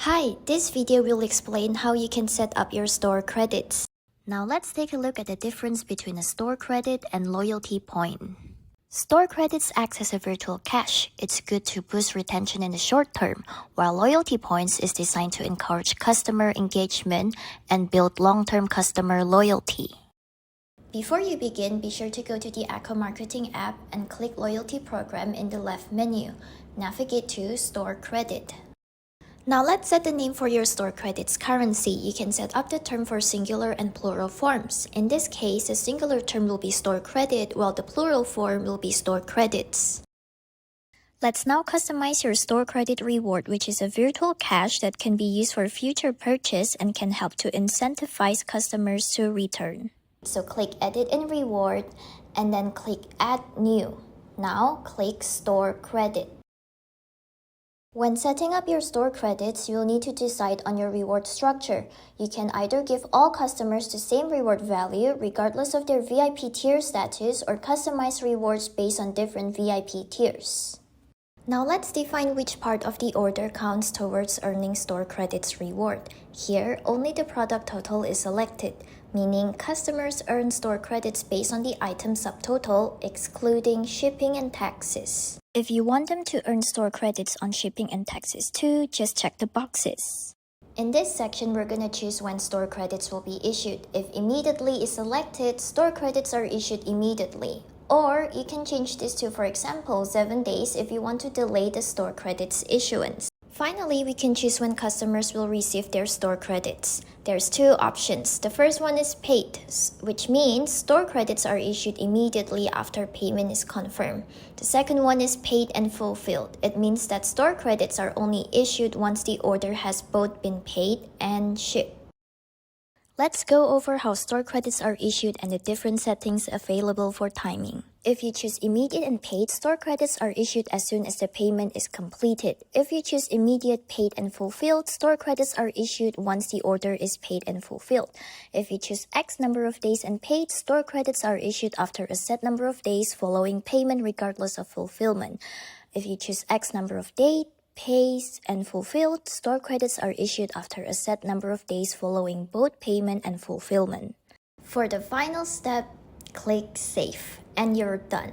Hi, this video will explain how you can set up your store credits. Now let's take a look at the difference between a store credit and loyalty point. Store credits act as a virtual cash. It's good to boost retention in the short term, while loyalty points is designed to encourage customer engagement and build long-term customer loyalty. Before you begin, be sure to go to the Echo Marketing app and click Loyalty Program in the left menu. Navigate to Store Credit. Now let's set the name for your store credit's currency. You can set up the term for singular and plural forms. In this case, the singular term will be store credit, while the plural form will be store credits. Let's now customize your store credit reward, which is a virtual cash that can be used for future purchase and can help to incentivize customers to return. So click Edit and Reward, and then click Add New. Now click Store Credit. When setting up your store credits, you'll need to decide on your reward structure. You can either give all customers the same reward value regardless of their VIP tier status, or customize rewards based on different VIP tiers. Now let's define which part of the order counts towards earning store credits reward. Here, only the product total is selected, meaning customers earn store credits based on the item subtotal, excluding shipping and taxes. If you want them to earn store credits on shipping and taxes too, just check the boxes. In this section, we're going to choose when store credits will be issued. If immediately is selected, store credits are issued immediately. Or you can change this to, for example, 7 days if you want to delay the store credits issuance. Finally, we can choose when customers will receive their store credits. There's two options. The first one is paid, which means store credits are issued immediately after payment is confirmed. The second one is paid and fulfilled. It means that store credits are only issued once the order has both been paid and shipped. Let's go over how store credits are issued and the different settings available for timing. If you choose immediate and paid, store credits are issued as soon as the payment is completed. If you choose immediate, paid, and fulfilled, store credits are issued once the order is paid and fulfilled. If you choose X number of days and paid, store credits are issued after a set number of days following payment regardless of fulfillment. If you choose X number of days, paid and fulfilled, store credits are issued after a set number of days following both payment and fulfillment. For the final step, click Save, and you're done.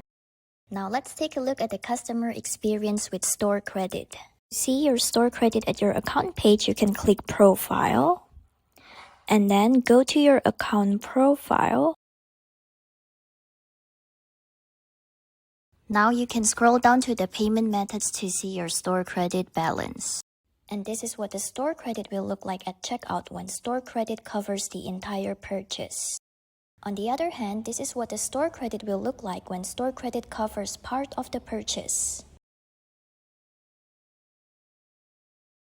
Now let's take a look at the customer experience with store credit. To see your store credit at your account page, you can click Profile, and then go to your account profile. Now you can scroll down to the payment methods to see your store credit balance. And this is what the store credit will look like at checkout when store credit covers the entire purchase. On the other hand, this is what the store credit will look like when store credit covers part of the purchase.